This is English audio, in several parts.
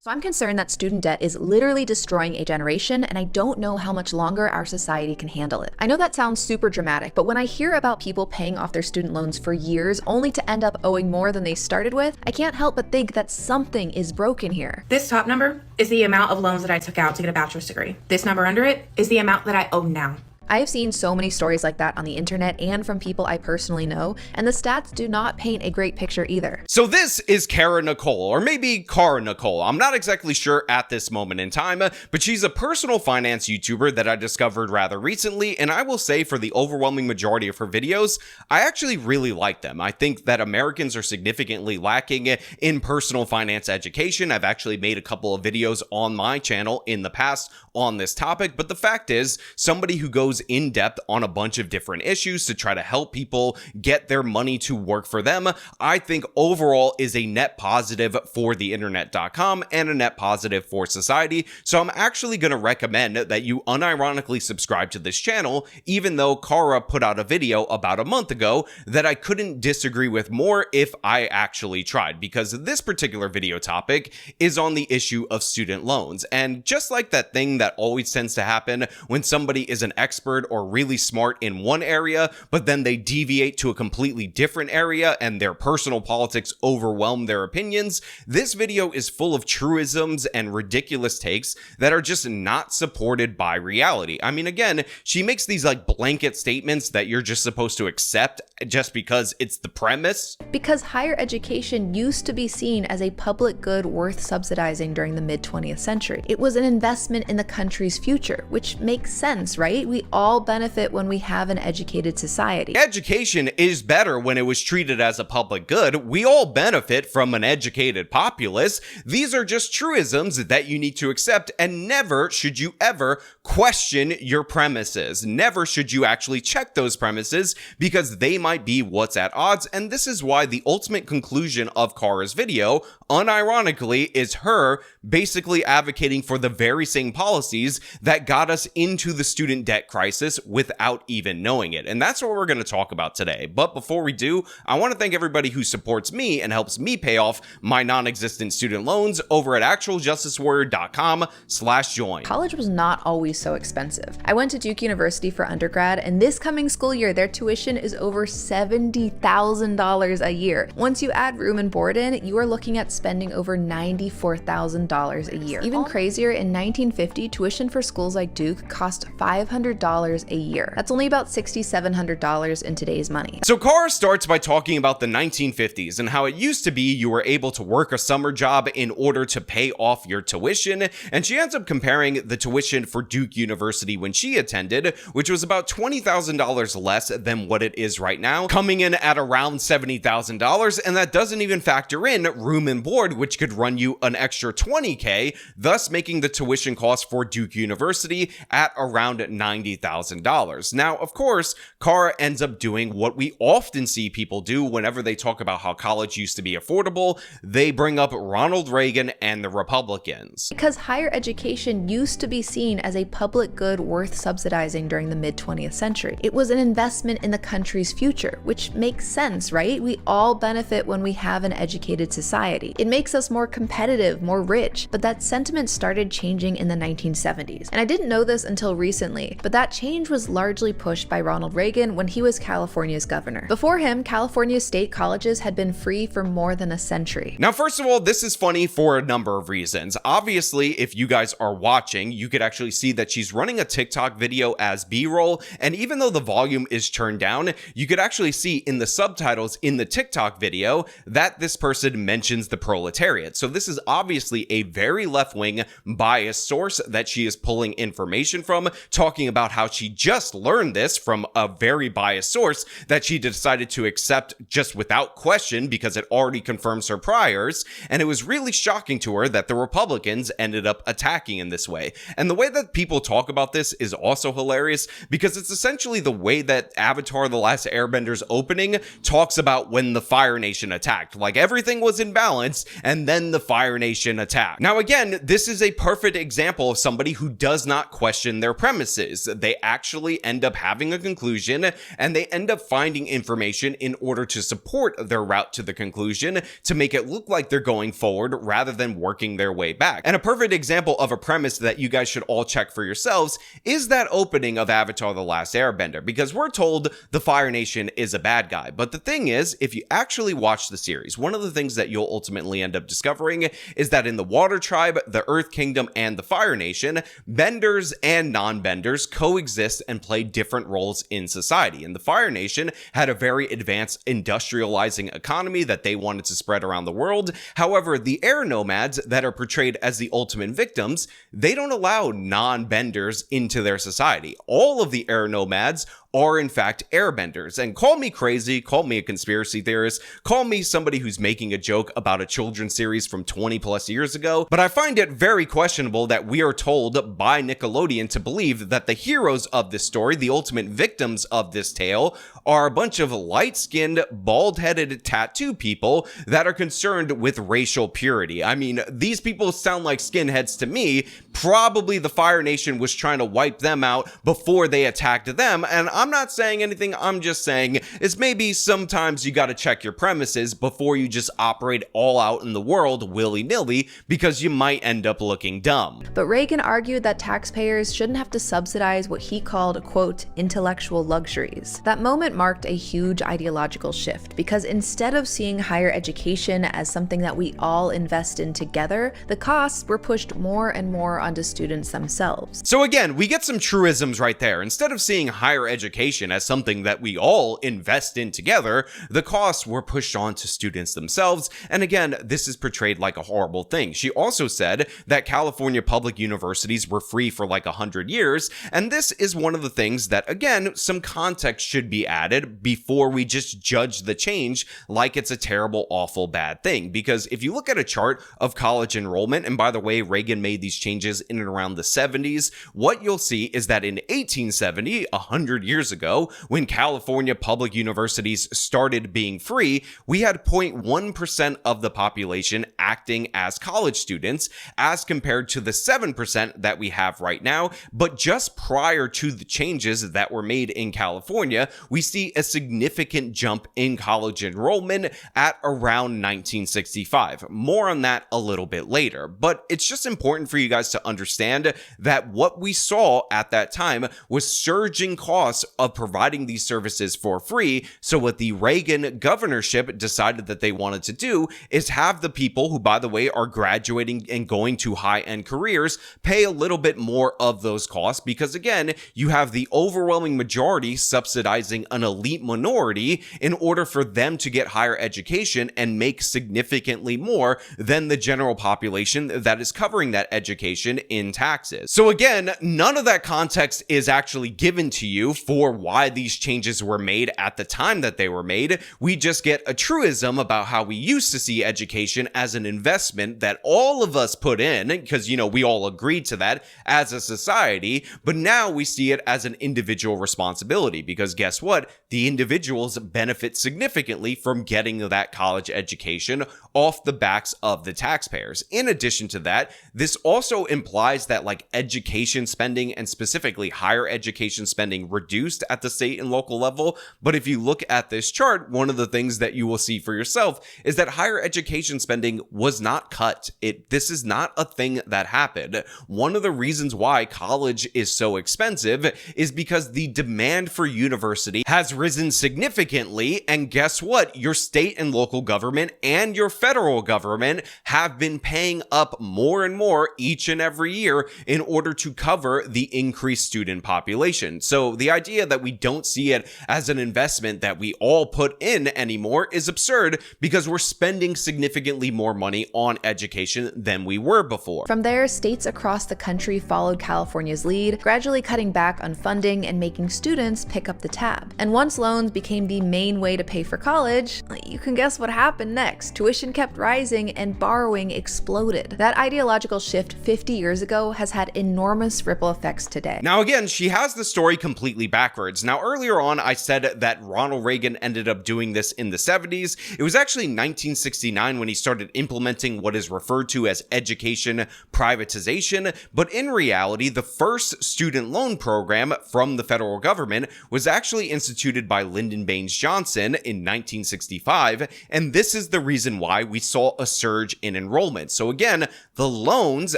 So I'm concerned that student debt is literally destroying a generation, and I don't know how much longer our society can handle it. I know that sounds super dramatic, but when I hear about people paying off their student loans for years only to end up owing more than they started with, I can't help but think that something is broken here. This top number is the amount of loans that I took out to get a bachelor's degree. This number under it is the amount that I owe now. I have seen so many stories like that on the internet and from people I personally know, and the stats do not paint a great picture either. So this is Cara Nicole, or maybe Cara Nicole. I'm not exactly sure at this moment in time, but she's a personal finance YouTuber that I discovered rather recently, and I will say for the overwhelming majority of her videos, I actually really like them. I think that Americans are significantly lacking in personal finance education. I've actually made a couple of videos on my channel in the past on this topic, but the fact is, somebody who goes in depth on a bunch of different issues to try to help people get their money to work for them, I think overall is a net positive for the internet.com and a net positive for society. So I'm actually going to recommend that you unironically subscribe to this channel, even though Cara put out a video about a month ago that I couldn't disagree with more if I actually tried, because this particular video topic is on the issue of student loans. And just like that thing that always tends to happen when somebody is an expert or really smart in one area, but then they deviate to a completely different area and their personal politics overwhelm their opinions, this video is full of truisms and ridiculous takes that are just not supported by reality. I mean, again, she makes these like blanket statements that you're just supposed to accept just because it's the premise. Because higher education used to be seen as a public good worth subsidizing during the mid-20th century. It was an investment in the country's future, which makes sense, right? We all benefit when we have an educated society. Education is better when it was treated as a public good. We all benefit from an educated populace. These are just truisms that you need to accept, and never should you ever question your premises. Never should you actually check those premises, because they might be what's at odds. And this is why the ultimate conclusion of Cara's video, unironically, is her basically advocating for the very same policies that got us into the student debt crisis without even knowing it. And that's what we're going to talk about today. But before we do, I want to thank everybody who supports me and helps me pay off my non-existent student loans over at actualjusticewarrior.com/join. College was not always so expensive. I went to Duke University for undergrad, and this coming school year, their tuition is over $70,000 a year. Once you add room and board in, you are looking at spending over $94,000 a year. Even crazier, in 1950, tuition for schools like Duke cost $500 a year. That's only about $6,700 in today's money. So Cara starts by talking about the 1950s and how it used to be you were able to work a summer job in order to pay off your tuition, and she ends up comparing the tuition for Duke University when she attended, which was about $20,000 less than what it is right now, coming in at around $70,000, and that doesn't even factor in room and board, which could run you an extra $20K, thus making the tuition cost for Duke University at around $90,000. Now, of course, Cara ends up doing what we often see people do whenever they talk about how college used to be affordable. They bring up Ronald Reagan and the Republicans. Because higher education used to be seen as a public good worth subsidizing during the mid-20th century. It was an investment in the country's future, which makes sense, right? We all benefit when we have an educated society. It makes us more competitive, more rich, but that sentiment started changing in the 1970s. And I didn't know this until recently, but that change was largely pushed by Ronald Reagan when he was California's governor. Before him, California's state colleges had been free for more than a century. Now, first of all, this is funny for a number of reasons. Obviously, if you guys are watching, you could actually see that she's running a TikTok video as B-roll, and even though the volume is turned down, you could actually see in the subtitles in the TikTok video that this person mentions the proletariat. So this is obviously a very left-wing biased source that she is pulling information from, talking about how she just learned this from a very biased source that she decided to accept just without question because it already confirms her priors, and it was really shocking to her that the Republicans ended up attacking in this way. And the way that people talk about this is also hilarious because it's essentially the way that Avatar: The Last Airbender's opening talks about when the Fire Nation attacked. Like everything was in balance and then the Fire Nation attacked. Now again, this is a perfect example of somebody who does not question their premises. They they actually end up having a conclusion and they end up finding information in order to support their route to the conclusion to make it look like they're going forward rather than working their way back. And a perfect example of a premise that you guys should all check for yourselves is that opening of Avatar: The Last Airbender, because we're told the Fire Nation is a bad guy. But the thing is, if you actually watch the series, one of the things that you'll ultimately end up discovering is that in the Water Tribe, the Earth Kingdom, and the Fire Nation, benders and non-benders coexist and play different roles in society. And the Fire Nation had a very advanced industrializing economy that they wanted to spread around the world. However, the air nomads that are portrayed as the ultimate victims, they don't allow non-benders into their society. All of the air nomads are in fact airbenders. And call me crazy, call me a conspiracy theorist, call me somebody who's making a joke about a children's series from 20 plus years ago, but I find it very questionable that we are told by Nickelodeon to believe that the heroes of this story, the ultimate victims of this tale, are a bunch of light-skinned, bald-headed tattoo people that are concerned with racial purity. I mean, these people sound like skinheads to me. Probably the Fire Nation was trying to wipe them out before they attacked them, and I'm not saying anything, I'm just saying is maybe sometimes you gotta check your premises before you just operate all out in the world willy-nilly, because you might end up looking dumb. But Reagan argued that taxpayers shouldn't have to subsidize what he called, quote, intellectual luxuries. That moment marked a huge ideological shift, because instead of seeing higher education as something that we all invest in together, the costs were pushed more and more onto students themselves. So again, we get some truisms right there. Instead of seeing higher education as something that we all invest in together, the costs were pushed on to students themselves. And again, this is portrayed like a horrible thing. She also said that California public universities were free for like 100 years. And this is one of the things that, again, some context should be added before we just judge the change like it's a terrible, awful, bad thing. Because if you look at a chart of college enrollment, and by the way, Reagan made these changes in and around the 70s, what you'll see is that in 1870, 100 years ago, when California public universities started being free, we had 0.1% of the population acting as college students, as compared to the 7% that we have right now. But just prior to the changes that were made in California, we see a significant jump in college enrollment at around 1965. More on that a little bit later, but it's just important for you guys to understand that what we saw at that time was surging costs of providing these services for free. So what the Reagan governorship decided that they wanted to do is have the people who, by the way, are graduating and going to high-end careers pay a little bit more of those costs, because again, you have the overwhelming majority subsidizing an elite minority in order for them to get higher education and make significantly more than the general population that is covering that education in taxes. So again, none of that context is actually given to you for why these changes were made at the time that they were made. We just get a truism about how we used to see education as an investment that all of us put in, because, you know, we all agreed to that as a society, but now we see it as an individual responsibility, because guess what? The individuals benefit significantly from getting that college education off the backs of the taxpayers. In addition to that, this also implies that like education spending, and specifically higher education spending, reduced at the state and local level. But if you look at this chart, one of the things that you will see for yourself is that higher education spending was not cut. This is not a thing that happened. One of the reasons why college is so expensive is because the demand for university has risen significantly. And guess what? Your state and local government and your federal government have been paying up more and more each and every year in order to cover the increased student population. So the idea that we don't see it as an investment that we all put in anymore is absurd, because we're spending significantly more money on education than we were before. From there, states across the country followed California's lead, gradually cutting back on funding and making students pick up the tab. And And once loans became the main way to pay for college, you can guess what happened next. Tuition kept rising and borrowing exploded. That ideological shift 50 years ago has had enormous ripple effects today. Now again, she has the story completely backwards. Now earlier on, I said that Ronald Reagan ended up doing this in the 70s. It was actually 1969 when he started implementing what is referred to as education privatization, but in reality, the first student loan program from the federal government was actually instituted by Lyndon Baines Johnson in 1965, and this is the reason why we saw a surge in enrollment. So again, the loans,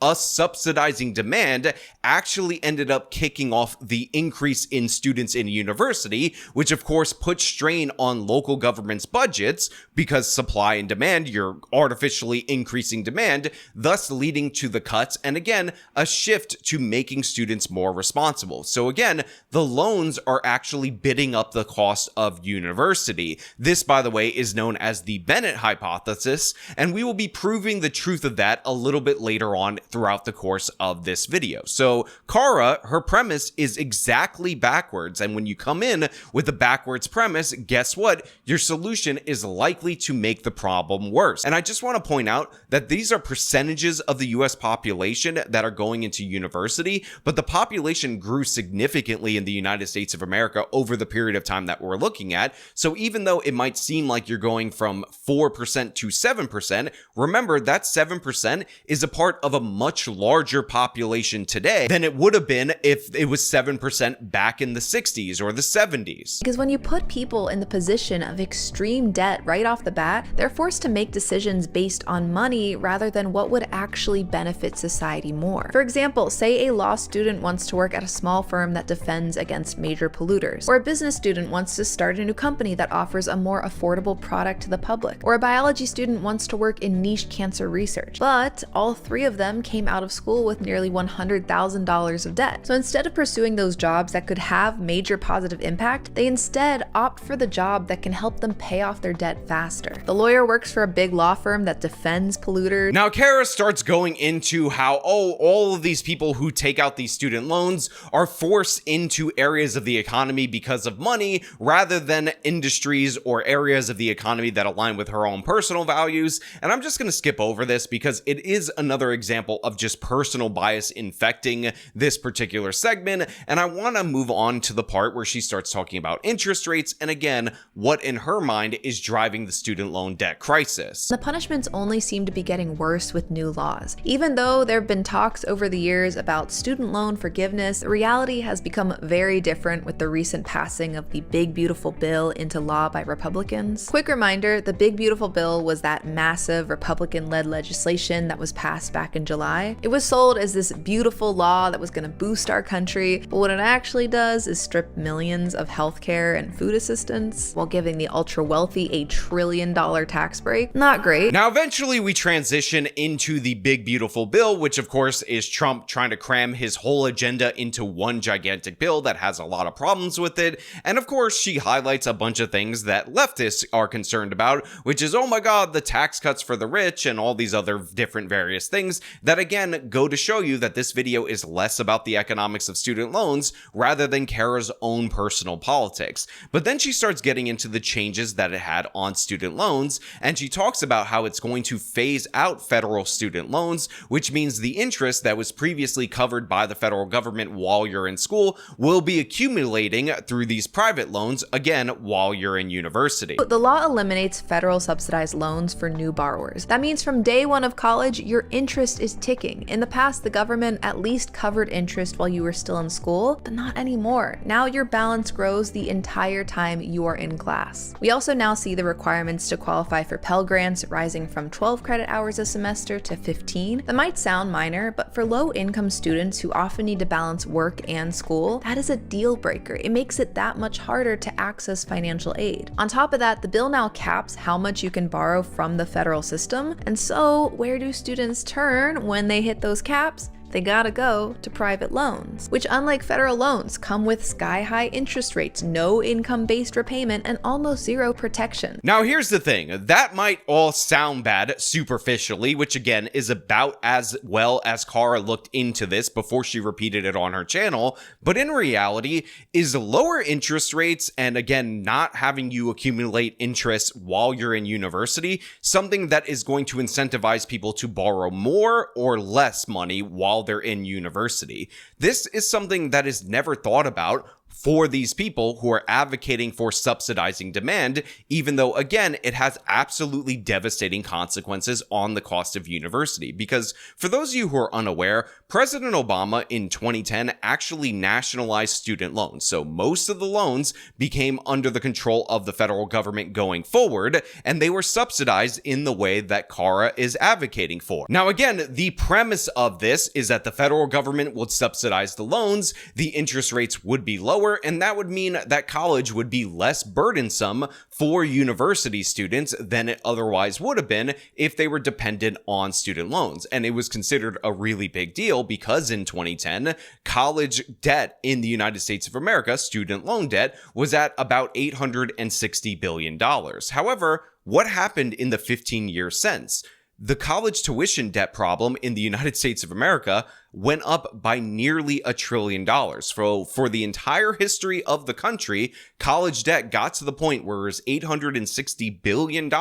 us subsidizing demand, actually ended up kicking off the increase in students in a university, which of course put strain on local governments' budgets because supply and demand, you're artificially increasing demand, thus leading to the cuts and again, a shift to making students more responsible. So again, the loans are actually bidding up the cost of university. This, by the way, is known as the Bennett hypothesis, and we will be proving the truth of that a little bit later on throughout the course of this video. So Cara, her premise is exactly backwards, and when you come in with a backwards premise, guess what? Your solution is likely to make the problem worse. And I just want to point out that these are percentages of the US population that are going into university, but the population grew significantly in the United States of America over the period of time that we're looking at. So even though it might seem like you're going from 4% to 7%, remember that 7% is a part of a much larger population today than it would have been if it was 7% back in the 60s or the 70s. Because when you put people in the position of extreme debt right off the bat, they're forced to make decisions based on money rather than what would actually benefit society more. For example, say a law student wants to work at a small firm that defends against major polluters, or a business student wants to start a new company that offers a more affordable product to the public, or a biology student wants to work in niche cancer research. But all three of them came out of school with nearly $100,000 of debt. So instead of pursuing those jobs that could have major positive impact, they instead opt for the job that can help them pay off their debt faster. The lawyer works for a big law firm that defends polluters. Now, Cara starts going into how, all of these people who take out these student loans are forced into areas of the economy because of money rather than industries or areas of the economy that align with her own personal values. And I'm just going to skip over this because it is another example of just personal bias infecting this particular segment. And I want to move on to the part where she starts talking about interest rates and again, what in her mind is driving the student loan debt crisis. The punishments only seem to be getting worse with new laws. Even though there have been talks over the years about student loan forgiveness, the reality has become very different with the recent passing of the Big Beautiful Bill into law by Republicans. Quick reminder, the Big Beautiful Bill was that massive Republican-led legislation that was passed back in July. It was sold as this beautiful law that was going to boost our country, but what it actually does is strip millions of healthcare and food assistance while giving the ultra-wealthy a $1 trillion tax break. Not great. Now, eventually we transition into the Big Beautiful Bill, which of course is Trump trying to cram his whole agenda into one gigantic bill that has a lot of problems with it. And of course, she highlights a bunch of things that leftists are concerned about, which is, oh my God, the tax cuts for the rich and all these other different various things that again go to show you that this video is less about the economics of student loans rather than Cara's own personal politics. But then she starts getting into the changes that it had on student loans, and she talks about how it's going to phase out federal student loans, which means the interest that was previously covered by the federal government while you're in school will be accumulating through these private loans, again, while you're in university. The law eliminates federal subsidized loans for new borrowers. That means from day one of college, your interest is ticking. In the past, the government at least covered interest while you were still in school, but not anymore. Now your balance grows the entire time you are in class. We also now see the requirements to qualify for Pell Grants rising from 12 credit hours a semester to 15. That might sound minor, but for low-income students who often need to balance work and school, that is a deal breaker. It makes it that much harder to access financial aid. On top of that, the bill now caps how much you can borrow from the federal system. And so, where do students turn when they hit those caps? they gotta go to private loans, which unlike federal loans come with sky-high interest rates, no income-based repayment, and almost zero protection. Now here's the thing, that might all sound bad superficially, which again is about as well as Cara looked into this before she repeated it on her channel, but in reality, is lower interest rates and again not having you accumulate interest while you're in university something that is going to incentivize people to borrow more or less money while they're in university? This is something that is never thought about for these people who are advocating for subsidizing demand, even though, again, it has absolutely devastating consequences on the cost of university. Because for those of you who are unaware, President Obama in 2010 actually nationalized student loans. So most of the loans became under the control of the federal government going forward, and they were subsidized in the way that Cara is advocating for. Now, again, the premise of this is that the federal government would subsidize the loans, the interest rates would be lower, and that would mean that college would be less burdensome for university students than it otherwise would have been if they were dependent on student loans. And it was considered a really big deal because in 2010, college debt in the United States of America, student loan debt, was at about $860 billion. However, what happened in the 15 years since? The college tuition debt problem in the United States of America went up by nearly $1 trillion. For the entire history of the country, college debt got to the point where it was $860 billion,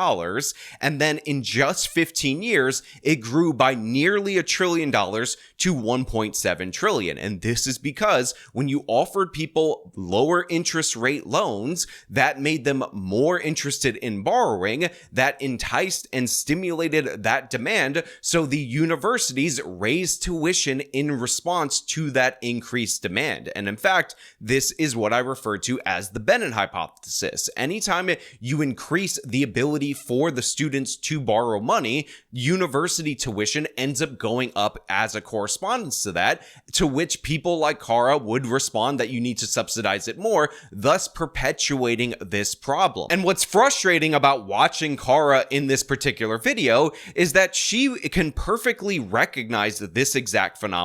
and then in just 15 years, it grew by nearly $1 trillion to $1.7 trillion. And this is because when you offered people lower interest rate loans, that made them more interested in borrowing, that enticed and stimulated that demand, so the universities raised tuition in response to that increased demand. And in fact, this is what I refer to as the Bennett hypothesis. Anytime you increase the ability for the students to borrow money, university tuition ends up going up as a correspondence to that, to which people like Cara would respond that you need to subsidize it more, thus perpetuating this problem. And what's frustrating about watching Cara in this particular video is that she can perfectly recognize this exact phenomenon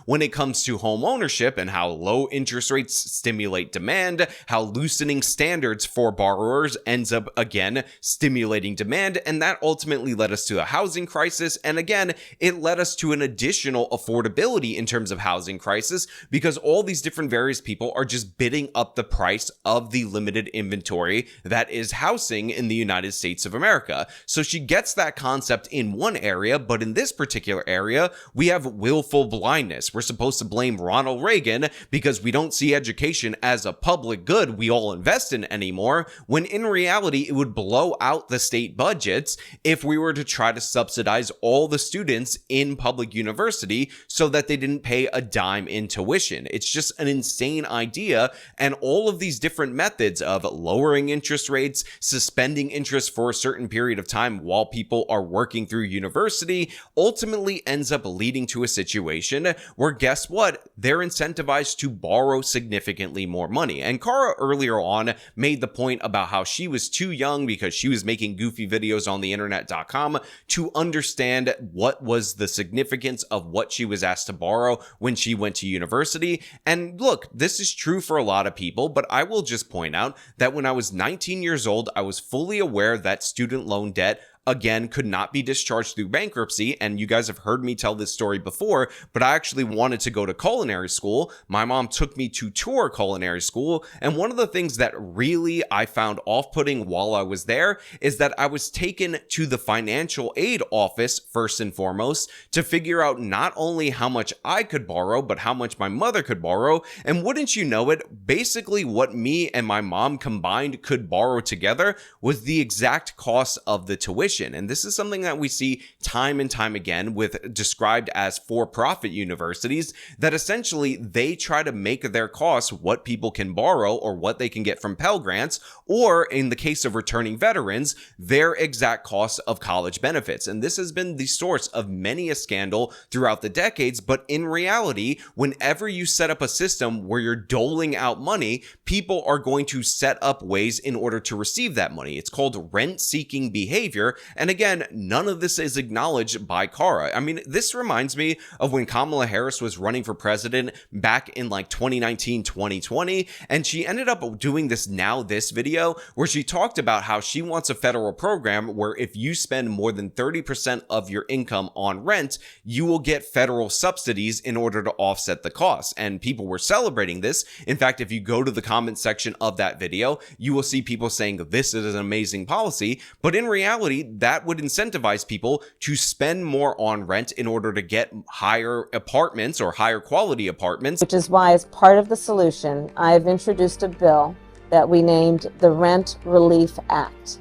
when it comes to home ownership and how low interest rates stimulate demand, how loosening standards for borrowers ends up again stimulating demand, and that ultimately led us to a housing crisis. And again, it led us to an additional affordability in terms of housing crisis because all these different various people are just bidding up the price of the limited inventory that is housing in the United States of America. So she gets that concept in one area, but in this particular area, we have willful blindness. We're supposed to blame Ronald Reagan because we don't see education as a public good we all invest in anymore, when in reality, it would blow out the state budgets if we were to try to subsidize all the students in public university so that they didn't pay a dime in tuition. It's just an insane idea, and all of these different methods of lowering interest rates, suspending interest for a certain period of time while people are working through university, ultimately ends up leading to a situation where, guess what, they're incentivized to borrow significantly more money. And Cara earlier on made the point about how she was too young because she was making goofy videos on the internet.com to understand what was the significance of what she was asked to borrow when she went to university. And look, this is true for a lot of people, but I will just point out that when I was 19 years old, I was fully aware that student loan debt again could not be discharged through bankruptcy, and you guys have heard me tell this story before, but I actually wanted to go to culinary school. My mom took me to tour culinary school, and one of the things that really I found off-putting while I was there is that I was taken to the financial aid office first and foremost to figure out not only how much I could borrow, but how much my mother could borrow, and wouldn't you know it, basically what me and my mom combined could borrow together was the exact cost of the tuition. And this is something that we see time and time again with described as for-profit universities, that essentially they try to make their costs what people can borrow or what they can get from Pell Grants, or in the case of returning veterans, their exact cost of college benefits. And this has been the source of many a scandal throughout the decades, but in reality, whenever you set up a system where you're doling out money, people are going to set up ways in order to receive that money. It's called rent-seeking behavior, And again, none of this is acknowledged by Cara. I mean, this reminds me of when Kamala Harris was running for president back in like 2019, 2020, and she ended up doing this Now This video where she talked about how she wants a federal program where if you spend more than 30% of your income on rent, you will get federal subsidies in order to offset the costs. And people were celebrating this. In fact, if you go to the comment section of that video, you will see people saying this is an amazing policy, but in reality, that would incentivize people to spend more on rent in order to get higher apartments or higher quality apartments. Which is why, as part of the solution, I've introduced a bill that we named the Rent Relief Act.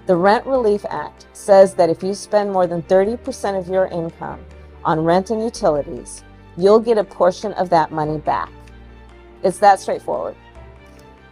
The Rent Relief Act says that if you spend more than 30% of your income on rent and utilities, you'll get a portion of that money back. It's that straightforward.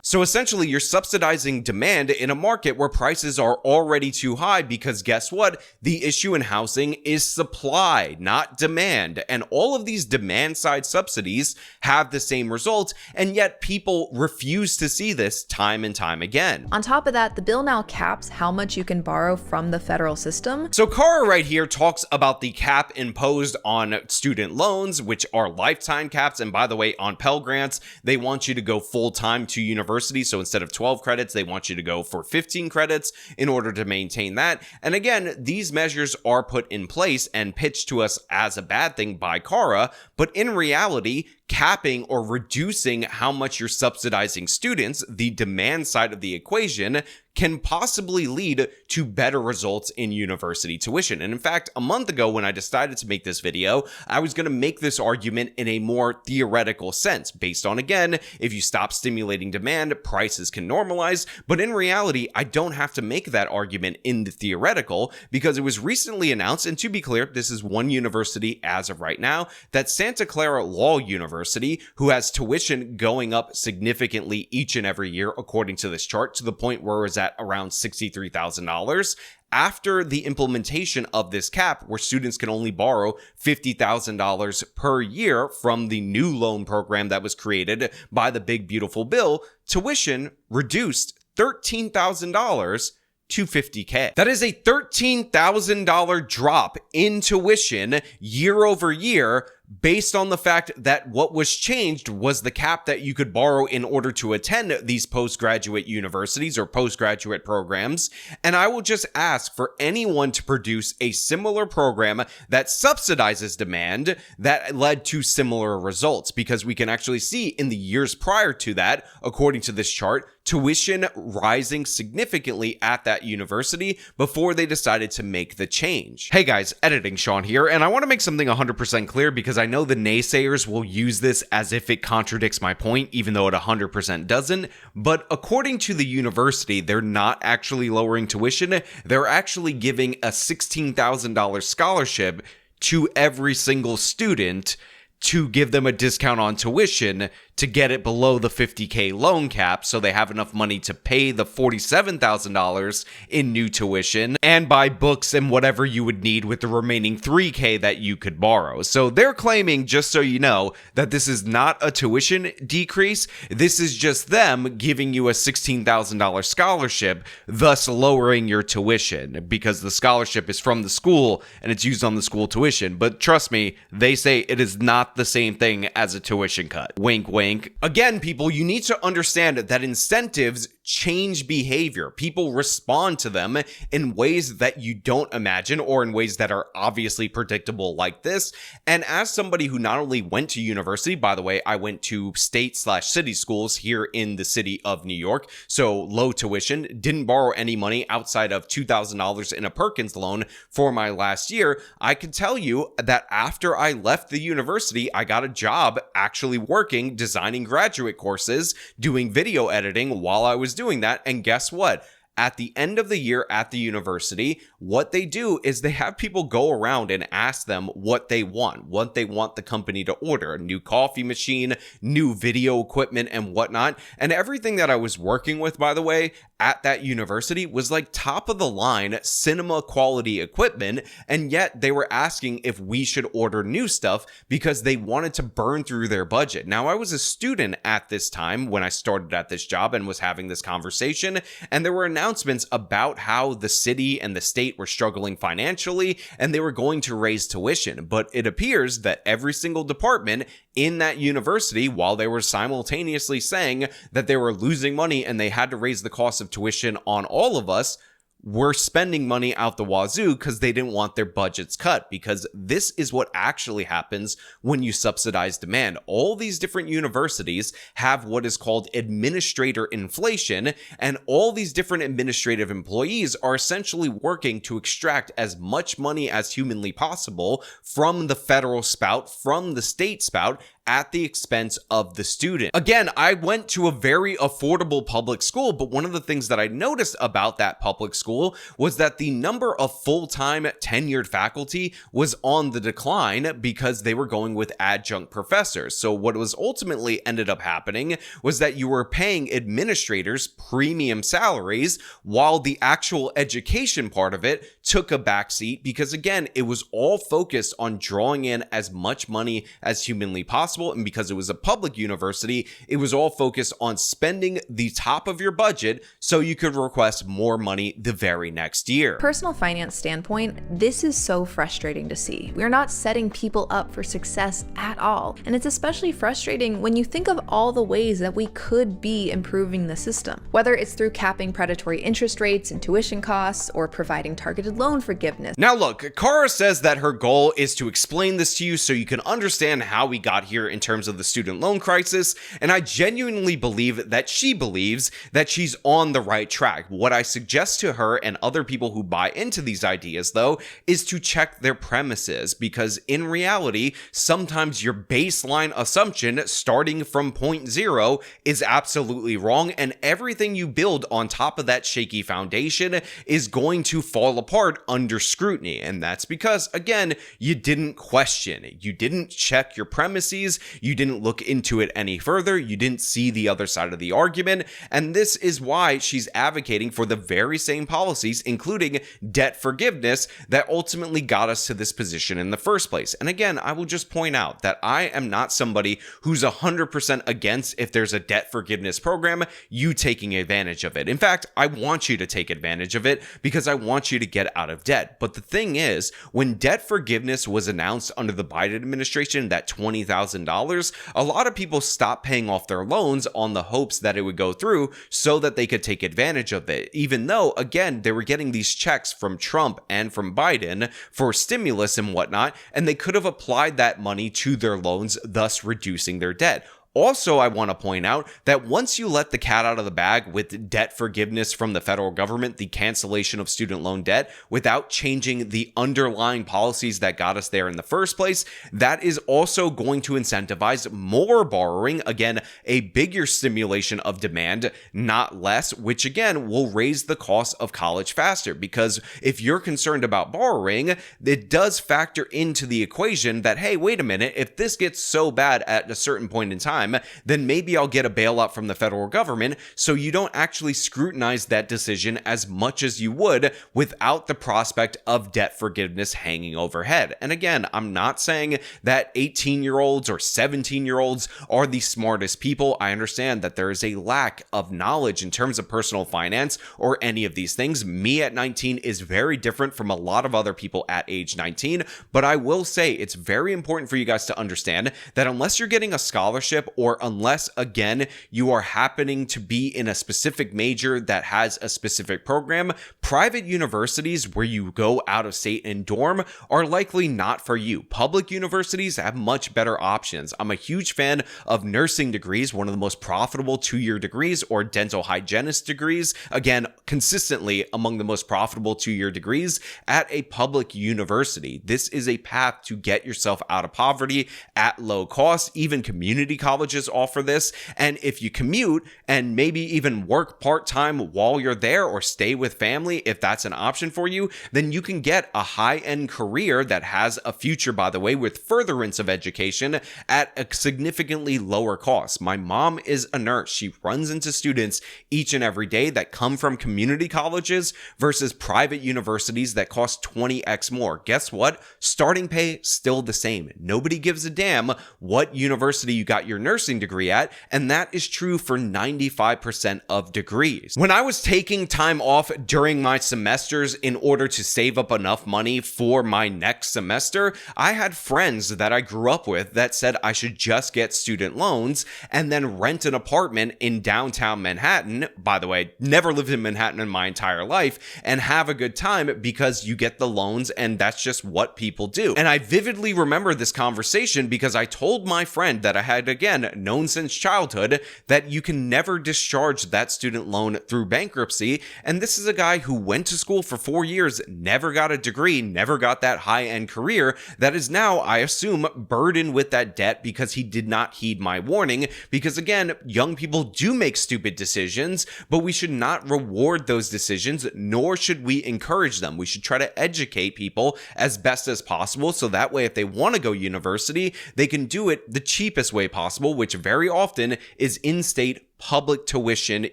So essentially, you're subsidizing demand in a market where prices are already too high because guess what? The issue in housing is supply, not demand. And all of these demand side subsidies have the same result, and yet people refuse to see this time and time again. On top of that, the bill now caps how much you can borrow from the federal system. So Cara right here talks about the cap imposed on student loans, which are lifetime caps. And by the way, on Pell Grants, they want you to go full-time to university. So instead of 12 credits, they want you to go for 15 credits in order to maintain that. And again, these measures are put in place and pitched to us as a bad thing by Cara, but in reality, capping or reducing how much you're subsidizing students, the demand side of the equation, can possibly lead to better results in university tuition. And in fact, a month ago when I decided to make this video, I was going to make this argument in a more theoretical sense, based on, again, if you stop stimulating demand, prices can normalize. But in reality, I don't have to make that argument in the theoretical because it was recently announced, and to be clear, this is one university as of right now, that Santa Clara Law University, who has tuition going up significantly each and every year, according to this chart, to the point where it's at around $63,000. After the implementation of this cap, where students can only borrow $50,000 per year from the new loan program that was created by the Big Beautiful Bill, tuition reduced $13,000 to $50K. That is a $13,000 drop in tuition year over year, based on the fact that what was changed was the cap that you could borrow in order to attend these postgraduate universities or postgraduate programs. And I will just ask for anyone to produce a similar program that subsidizes demand that led to similar results, because we can actually see in the years prior to that, according to this chart, tuition rising significantly at that university before they decided to make the change. Hey guys, Editing Sean here, and I want to make something 100% clear because I know the naysayers will use this as if it contradicts my point, even though it 100% doesn't. But according to the university, they're not actually lowering tuition. They're actually giving a $16,000 scholarship to every single student to give them a discount on tuition to get it below the $50K loan cap, so they have enough money to pay the $47,000 in new tuition and buy books and whatever you would need with the remaining $3K that you could borrow. So they're claiming, just so you know, that this is not a tuition decrease. This is just them giving you a $16,000 scholarship, thus lowering your tuition, because the scholarship is from the school and it's used on the school tuition. But trust me, they say it is not the same thing as a tuition cut. Wink, wink. Again, people, you need to understand that incentives change behavior. People respond to them in ways that you don't imagine, or in ways that are obviously predictable like this. And as somebody who not only went to university, by the way, I went to state/city schools here in the city of New York, so low tuition, didn't borrow any money outside of $2,000 in a Perkins loan for my last year, I can tell you that after I left the university, I got a job actually working, designing graduate courses, doing video editing while I was doing that. And guess what? At the end of the year at the university, what they do is they have people go around and ask them what they want the company to order, a new coffee machine, new video equipment, and whatnot. And everything that I was working with, by the way, at that university was like top of the line cinema quality equipment. And yet they were asking if we should order new stuff because they wanted to burn through their budget. Now, I was a student at this time when I started at this job and was having this conversation, and there were announcements announcements about how the city and the state were struggling financially and they were going to raise tuition. But it appears that every single department in that university, while they were simultaneously saying that they were losing money and they had to raise the cost of tuition on all of us, were spending money out the wazoo because they didn't want their budgets cut, because this is what actually happens when you subsidize demand. All these different universities have what is called administrator inflation, and all these different administrative employees are essentially working to extract as much money as humanly possible from the federal spout, from the state spout, at the expense of the student. Again, I went to a very affordable public school, but one of the things that I noticed about that public school was that the number of full-time tenured faculty was on the decline because they were going with adjunct professors. So what was ultimately ended up happening was that you were paying administrators premium salaries while the actual education part of it took a backseat, because again, it was all focused on drawing in as much money as humanly possible. And because it was a public university, it was all focused on spending the top of your budget so you could request more money the very next year. Personal finance standpoint, this is so frustrating to see. We're not setting people up for success at all. And it's especially frustrating when you think of all the ways that we could be improving the system. Whether it's through capping predatory interest rates and tuition costs, or providing targeted loan forgiveness. Now look, Cara says that her goal is to explain this to you so you can understand how we got here in terms of the student loan crisis, and I genuinely believe that she believes that she's on the right track. What I suggest to her and other people who buy into these ideas, though, is to check their premises, because in reality, sometimes your baseline assumption starting from point zero is absolutely wrong, and everything you build on top of that shaky foundation is going to fall apart under scrutiny. And that's because, again, you didn't question it. You didn't check your premises. You didn't look into it any further. You didn't see the other side of the argument. And this is why she's advocating for the very same policies, including debt forgiveness, that ultimately got us to this position in the first place. And again, I will just point out that I am not somebody who's 100% against, if there's a debt forgiveness program, you taking advantage of it. In fact, I want you to take advantage of it because I want you to get out of debt. But the thing is, when debt forgiveness was announced under the Biden administration, that $20,000, a lot of people stopped paying off their loans on the hopes that it would go through so that they could take advantage of it. Even though, again, they were getting these checks from Trump and from Biden for stimulus and whatnot, and they could have applied that money to their loans, thus reducing their debt. Also, I want to point out that once you let the cat out of the bag with debt forgiveness from the federal government, the cancellation of student loan debt, without changing the underlying policies that got us there in the first place, that is also going to incentivize more borrowing. Again, a bigger stimulation of demand, not less, which again will raise the cost of college faster. Because if you're concerned about borrowing, it does factor into the equation that, hey, wait a minute, if this gets so bad at a certain point in time, then maybe I'll get a bailout from the federal government, so you don't actually scrutinize that decision as much as you would without the prospect of debt forgiveness hanging overhead. And again, I'm not saying that 18-year-olds or 17-year-olds are the smartest people. I understand that there is a lack of knowledge in terms of personal finance or any of these things. Me at 19 is very different from a lot of other people at age 19, but I will say it's very important for you guys to understand that unless you're getting a scholarship, or unless, again, you are happening to be in a specific major that has a specific program, private universities where you go out of state and dorm are likely not for you. Public universities have much better options. I'm a huge fan of nursing degrees, one of the most profitable 2-year degrees, or dental hygienist degrees, again, consistently among the most profitable 2-year degrees at a public university. This is a path to get yourself out of poverty at low cost. Even community colleges offer this, and if you commute and maybe even work part-time while you're there, or stay with family if that's an option for you, then you can get a high-end career that has a future, by the way, with furtherance of education at a significantly lower cost. My mom is a nurse. She runs into students each and every day that come from community colleges versus private universities that cost 20x more. Guess what? Starting pay still the same. Nobody gives a damn what university you got your nursing degree at, and that is true for 95% of degrees. When I was taking time off during my semesters in order to save up enough money for my next semester, I had friends that I grew up with that said I should just get student loans and then rent an apartment in downtown Manhattan. By the way, never lived in Manhattan in my entire life, and have a good time because you get the loans and that's just what people do. And I vividly remember this conversation because I told my friend that I had, again, known since childhood that you can never discharge that student loan through bankruptcy. And this is a guy who went to school for 4 years, never got a degree, never got that high-end career, that is now, I assume, burdened with that debt because he did not heed my warning. Because again, young people do make stupid decisions, but we should not reward those decisions, nor should we encourage them. We should try to educate people as best as possible, so that way if they want to go university, they can do it the cheapest way possible, which very often is in-state public tuition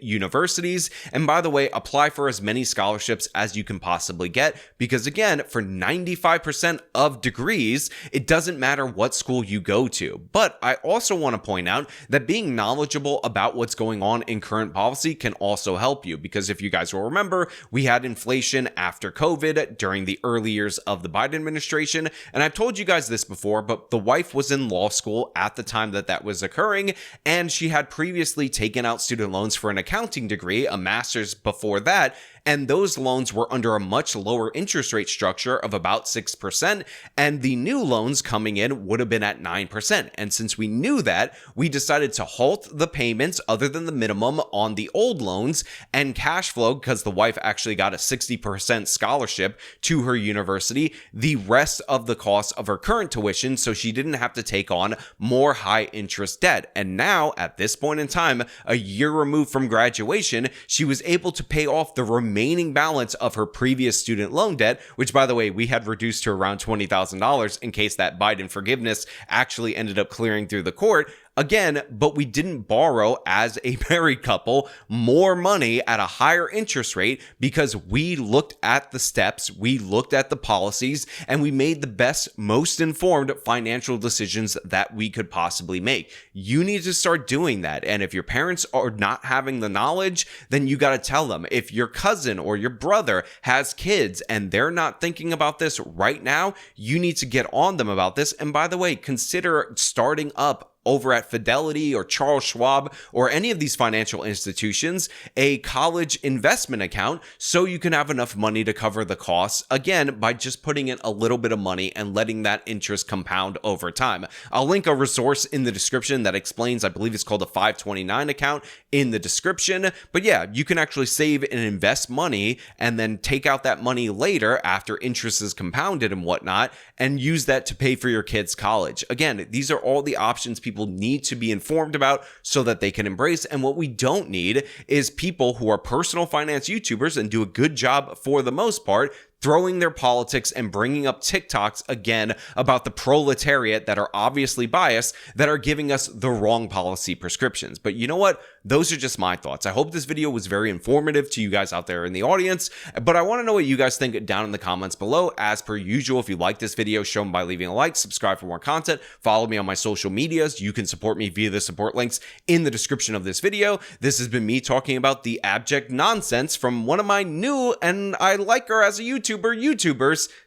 universities. And by the way, apply for as many scholarships as you can possibly get, because again, for 95% of degrees, it doesn't matter what school you go to. But I also want to point out that being knowledgeable about what's going on in current policy can also help you, because if you guys will remember, we had inflation after COVID during the early years of the Biden administration. And I've told you guys this before, but the wife was in law school at the time that was occurring, and she had previously taken out student loans for an accounting degree, a master's before that, and those loans were under a much lower interest rate structure of about 6%, and the new loans coming in would have been at 9%. And since we knew that, we decided to halt the payments other than the minimum on the old loans and cash flow, because the wife actually got a 60% scholarship to her university, the rest of the cost of her current tuition, so she didn't have to take on more high interest debt. And now, at this point in time, a year removed from graduation, she was able to pay off the remaining balance of her previous student loan debt, which, by the way, we had reduced to around $20,000 in case that Biden forgiveness actually ended up clearing through the court. Again, but we didn't borrow as a married couple more money at a higher interest rate because we looked at the steps, we looked at the policies, and we made the best, most informed financial decisions that we could possibly make. You need to start doing that. And if your parents are not having the knowledge, then you got to tell them. If your cousin or your brother has kids and they're not thinking about this right now, you need to get on them about this. And by the way, consider starting up over at Fidelity or Charles Schwab or any of these financial institutions a college investment account so you can have enough money to cover the costs, again, by just putting in a little bit of money and letting that interest compound over time. I'll link a resource in the description that explains, I believe it's called a 529 account in the description. But yeah, you can actually save and invest money and then take out that money later after interest is compounded and whatnot and use that to pay for your kids' college. Again, these are all the options people need to be informed about so that they can embrace. And what we don't need is people who are personal finance YouTubers and do a good job for the most part, throwing their politics and bringing up TikToks again about the proletariat that are obviously biased, that are giving us the wrong policy prescriptions. But you know what? Those are just my thoughts. I hope this video was very informative to you guys out there in the audience, but I want to know what you guys think down in the comments below. As per usual, if you like this video, show them by leaving a like, subscribe for more content, follow me on my social medias. You can support me via the support links in the description of this video. This has been me talking about the abject nonsense from one of my new, and I like her as a YouTubers.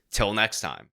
Till next time.